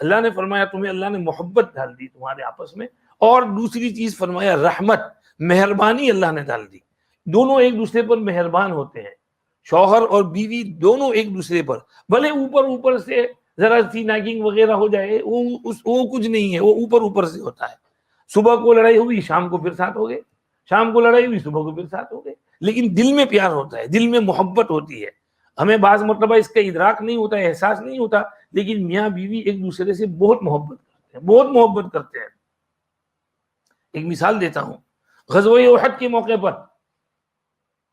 اللہ نے فرمایا تمہیں اللہ نے محبت ڈال دی تمہارے آپس میں، اور دوسری چیز فرمایا رحمت، مہربانی اللہ نے ڈال دی. دونوں ایک دوسرے پر مہربان ہوتے ہیں، شوہر اور بیوی دونوں ایک دوسرے پر، بھلے اوپر سے ذرا سی نیگنگ وغیرہ ہو جائے، وہ کچھ نہیں ہے، وہ اوپر سے ہوتا ہے. صبح کو لڑائی ہوئی شام کو پھر ساتھ ہو گئے، شام کو لڑائی ہوئی صبح کو پھر ساتھ ہو گئے، لیکن دل میں پیار ہوتا ہے، دل میں محبت ہوتی ہے. ہمیں بعض مرتبہ اس کا ادراک نہیں ہوتا، احساس نہیں ہوتا، لیکن میاں بیوی ایک دوسرے سے بہت محبت کرتے ہیں. ایک مثال دیتا ہوں. غزوہ احد کے موقع پر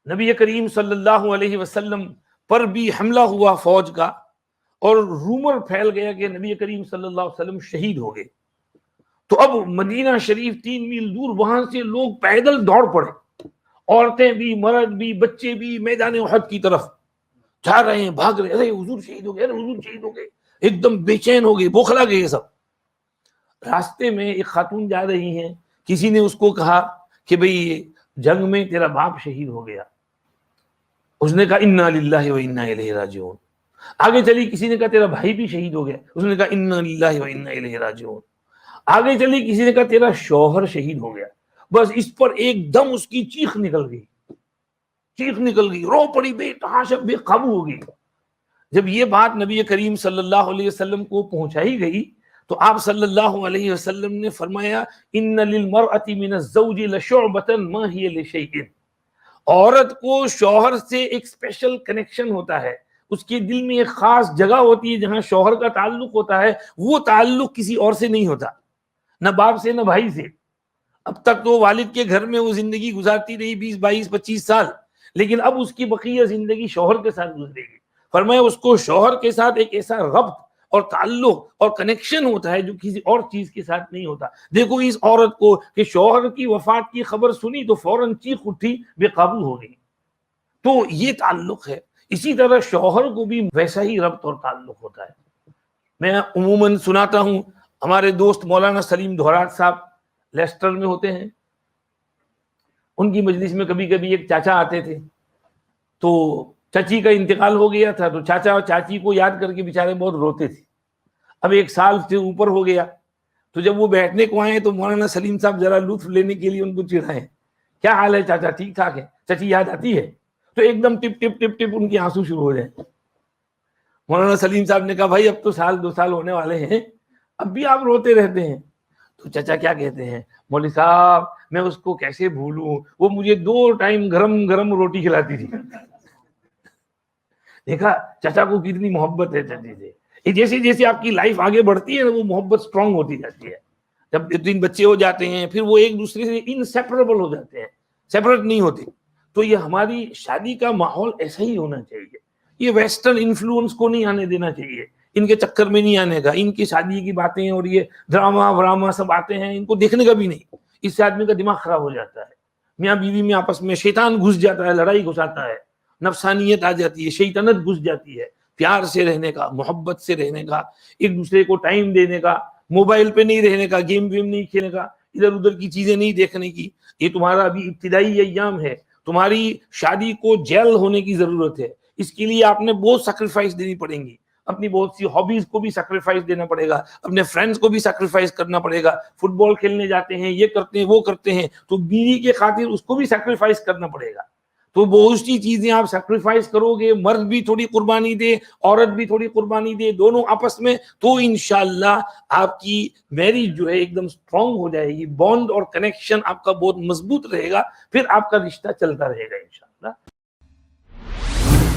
نبی کریم صلی اللہ علیہ وسلم پر بھی حملہ ہوا فوج کا، اور رومر پھیل گیا کہ نبی کریم صلی اللہ علیہ وسلم شہید ہو گئے. تو اب مدینہ شریف 3 میل دور، وہاں سے لوگ پیدل دوڑ پڑے، عورتیں بھی، مرد بھی، بچے بھی، میدان احد کی طرف جا رہے ہیں، بھاگ رہے، ارے حضور شہید ہو گئے، ارے حضور شہید ہو گئے، ایک دم بے چین ہو گئے، بوکھلا گئے سب. راستے میں ایک خاتون جا رہی ہیں، کسی نے اس کو کہا کہ بھئی جنگ میں تیرا باپ شہید ہو گیا. اس نے کہا انا للہ و انا الیہ راجعون. آگے چلی، کسی نے کہا تیرا بھائی بھی شہید ہو گیا. اس نے کہا انا للہ و انا الیہ راجعون. آگے چلی، کسی نے کہا تیرا شوہر شہید ہو گیا. بس اس پر ایک دم اس کی چیخ نکل گئی، رو پڑی، بے تحاشا بے قابو ہو گئی. جب یہ بات نبی کریم صلی اللہ علیہ وسلم کو پہنچائی گئی تو آپ صلی اللہ علیہ وسلم نے فرمایا ان للمرأة من الزوج لشعبة ما هي لشيء. عورت کو شوہر سے ایک اسپیشل کنیکشن ہوتا ہے، اس کے دل میں ایک خاص جگہ ہوتی ہے جہاں شوہر کا تعلق ہوتا ہے، وہ تعلق کسی اور سے نہیں ہوتا، نہ باپ سے نہ بھائی سے. اب تک تو والد کے گھر میں وہ زندگی گزارتی رہی 20 22 25 سال، لیکن اب اس کی بقیہ زندگی شوہر کے ساتھ گزرے گی. فرمایا اس کو شوہر کے ساتھ ایک ایسا ربط اور تعلق اور کنیکشن ہوتا ہے جو کسی اور چیز کے ساتھ نہیں ہوتا. دیکھو اس عورت کو کہ شوہر کی وفات کی خبر سنی تو فوراً چیخ اٹھی، بے قابو ہو گئی. تو یہ تعلق ہے. اسی طرح شوہر کو بھی ویسا ہی ربط اور تعلق ہوتا ہے. میں عموماً سناتا ہوں، ہمارے دوست مولانا سلیم دھوراٹ صاحب لیسٹر میں ہوتے ہیں، ان کی مجلس میں کبھی کبھی ایک چاچا آتے تھے. تو چچی کا انتقال ہو گیا تھا، تو چاچا اور چاچی کو یاد کر کے بیچارے بہت روتے تھے. اب 1 سال سے اوپر ہو گیا، تو جب وہ بیٹھنے کو آئے تو مولانا سلیم صاحب ذرا لطف لینے کے لیے ان کو چڑھائے، کیا حال ہے چاچا، ٹھیک ٹھاک ہے، چچی یاد آتی ہے؟ تو ایک دم ٹپ ٹپ ٹپ ٹپ ان کے آنسو شروع ہو جائے. مولانا سلیم صاحب نے کہا بھائی اب تو 1-2 سال ہونے والے ہیں، اب بھی آپ روتے رہتے ہیں. تو چچا کیا کہتے ہیں، مولوی صاحب میں اس کو کیسے بھولوں، وہ مجھے 2 ٹائم گرم گرم روٹی کھلاتی تھی. دیکھا چچا کو کتنی محبت ہے چچی سے. جیسے جیسے آپ کی لائف آگے بڑھتی ہے وہ محبت سٹرونگ ہوتی جاتی ہے. جب 3 بچے ہو جاتے ہیں پھر وہ ایک دوسرے سے انسیپریبل ہو جاتے ہیں، سیپریٹ نہیں ہوتے. تو یہ ہماری شادی کا ماحول ایسا ہی ہونا چاہیے. یہ ویسٹرن انفلوئنس کو نہیں آنے دینا چاہیے، ان کے چکر میں نہیں آنے کا. ان کی شادی کی باتیں اور یہ ڈراما سب آتے ہیں، ان کو دیکھنے کا بھی نہیں. اس سے آدمی کا دماغ خراب ہو جاتا ہے. میاں بیوی میں آپس میں شیطان گھس جاتا ہے، لڑائی گھساتا ہے، نفسانیت آ جاتی ہے، شیطنت گھس جاتی ہے. پیار سے رہنے کا، محبت سے رہنے کا، ایک دوسرے کو ٹائم دینے کا، موبائل پہ نہیں رہنے کا، گیم نہیں کھیلنے کا، ادھر ادھر کی چیزیں نہیں دیکھنے کی. یہ تمہارا ابھی ابتدائی ایام ہے، تمہاری شادی کو جیل ہونے کی ضرورت ہے. اس کے لیے آپ نے بہت سیکریفائس دینی پڑیں گی. اپنی بہت سی ہابیز کو بھی سیکریفائس دینا پڑے گا، اپنے فرینڈز کو بھی سیکریفائس کرنا پڑے گا. فٹ بال کھیلنے جاتے ہیں، یہ کرتے ہیں وہ کرتے ہیں، تو بیوی کے خاطر اس کو بھی سیکریفائس کرنا پڑے گا. تو بہت سی چیزیں آپ سیکریفائس کرو گے، مرد بھی تھوڑی قربانی دے، عورت بھی تھوڑی قربانی دے، دونوں آپس میں، تو انشاءاللہ آپ کی میرج جو ہے ایک دم سٹرونگ ہو جائے گی. بانڈ اور کنیکشن آپ کا بہت مضبوط رہے گا، پھر آپ کا رشتہ چلتا رہے گا انشاءاللہ.